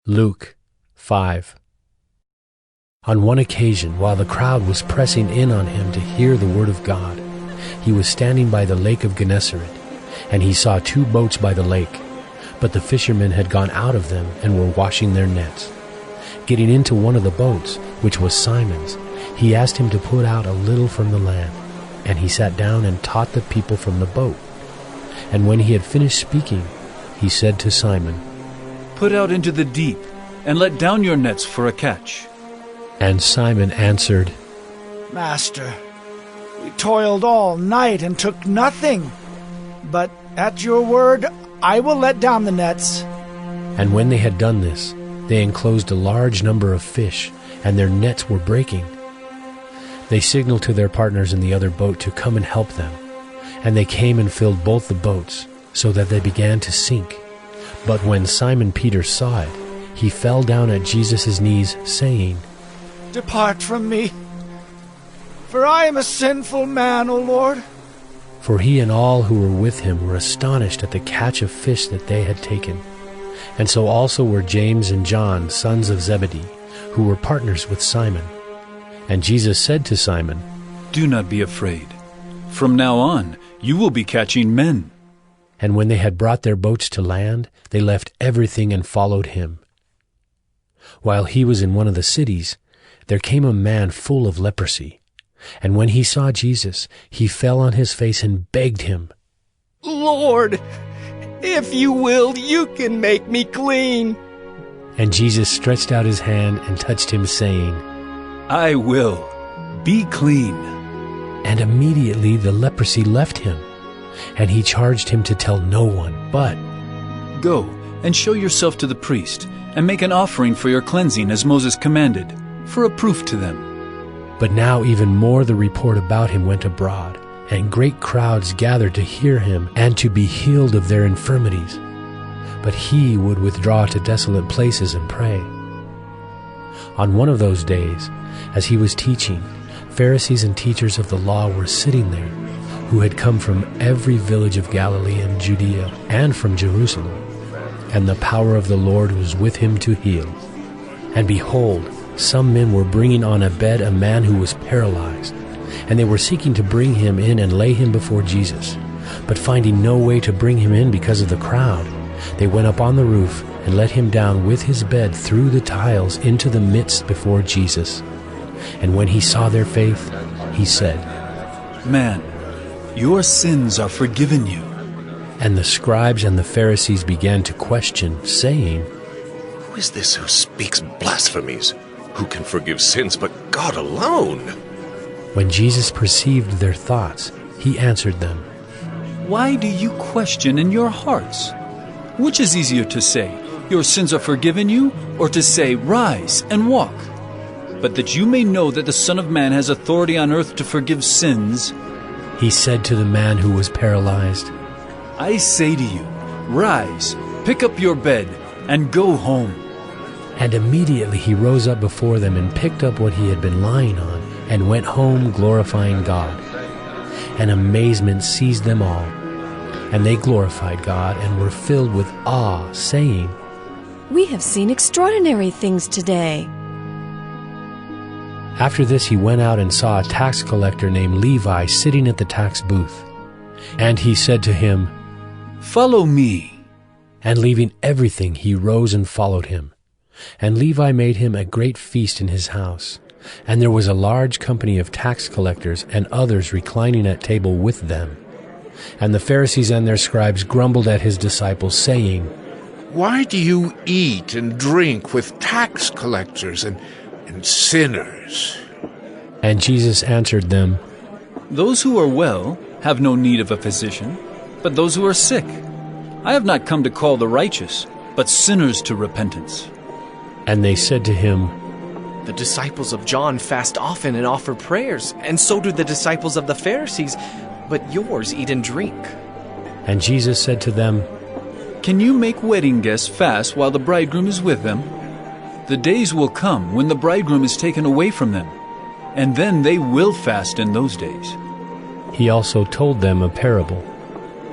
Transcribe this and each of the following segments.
Luke 5. On one occasion, while the crowd was pressing in on him to hear the word of God, he was standing by the Lake of Gennesaret, and he saw 2 boats by the lake, but the fishermen had gone out of them and were washing their nets. Getting into one of the boats, which was Simon's, he asked him to put out a little from the land, and he sat down and taught the people from the boat. And when he had finished speaking, he said to Simon, "Put out into the deep, and let down your nets for a catch." And Simon answered, "Master, we toiled all night and took nothing, but at your word I will let down the nets." And when they had done this, they enclosed a large number of fish, and their nets were breaking. They signaled to their partners in the other boat to come and help them, and they came and filled both the boats, so that they began to sink. But when Simon Peter saw it, he fell down at Jesus' knees, saying, "Depart from me, for I am a sinful man, O Lord." For he and all who were with him were astonished at the catch of fish that they had taken. And so also were James and John, sons of Zebedee, who were partners with Simon. And Jesus said to Simon, "Do not be afraid. From now on, you will be catching men." And when they had brought their boats to land, they left everything and followed him. While he was in one of the cities, there came a man full of leprosy. And when he saw Jesus, he fell on his face and begged him, "Lord, if you will, you can make me clean." And Jesus stretched out his hand and touched him, saying, "I will. Be clean." And immediately the leprosy left him. And he charged him to tell no one, but, "Go and show yourself to the priest, and make an offering for your cleansing as Moses commanded, for a proof to them." But now even more the report about him went abroad, and great crowds gathered to hear him and to be healed of their infirmities. But he would withdraw to desolate places and pray. On one of those days, as he was teaching, Pharisees and teachers of the law were sitting there, who had come from every village of Galilee and Judea and from Jerusalem. And the power of the Lord was with him to heal. And behold, some men were bringing on a bed a man who was paralyzed, and they were seeking to bring him in and lay him before Jesus. But finding no way to bring him in because of the crowd, they went up on the roof and let him down with his bed through the tiles into the midst before Jesus. And when he saw their faith, he said, "Man, your sins are forgiven you." And the scribes and the Pharisees began to question, saying, "Who is this who speaks blasphemies? Who can forgive sins but God alone?" When Jesus perceived their thoughts, he answered them, "Why do you question in your hearts? Which is easier to say, 'Your sins are forgiven you,' or to say, 'Rise and walk'? But that you may know that the Son of Man has authority on earth to forgive sins," he said to the man who was paralyzed, "I say to you, rise, pick up your bed, and go home." And immediately he rose up before them and picked up what he had been lying on, and went home glorifying God. And amazement seized them all. And they glorified God and were filled with awe, saying, "We have seen extraordinary things today." After this he went out and saw a tax collector named Levi sitting at the tax booth. And he said to him, "Follow me." And leaving everything, he rose and followed him. And Levi made him a great feast in his house. And there was a large company of tax collectors and others reclining at table with them. And the Pharisees and their scribes grumbled at his disciples, saying, "Why do you eat and drink with tax collectors and sinners?" And Jesus answered them, "Those who are well have no need of a physician, but those who are sick. I have not come to call the righteous, but sinners to repentance." And they said to him, "The disciples of John fast often and offer prayers, and so do the disciples of the Pharisees, but yours eat and drink." And Jesus said to them, Can you make wedding guests fast while the bridegroom is with them? The days will come when the bridegroom is taken away from them, and then they will fast in those days. He also told them a parable.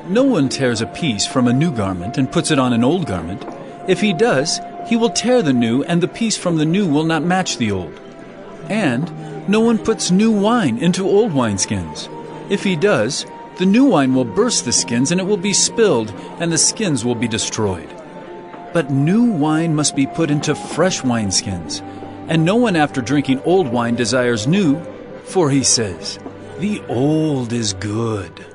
No one tears a piece from a new garment and puts it on an old garment. If he does, He will tear the new, and the piece from the new will not match the old. And no one puts new wine into old wineskins. If he does, the new wine will burst the skins, and it will be spilled, and the skins will be destroyed. But new wine must be put into fresh wineskins. And no one after drinking old wine desires new, for he says, 'The old is good.'"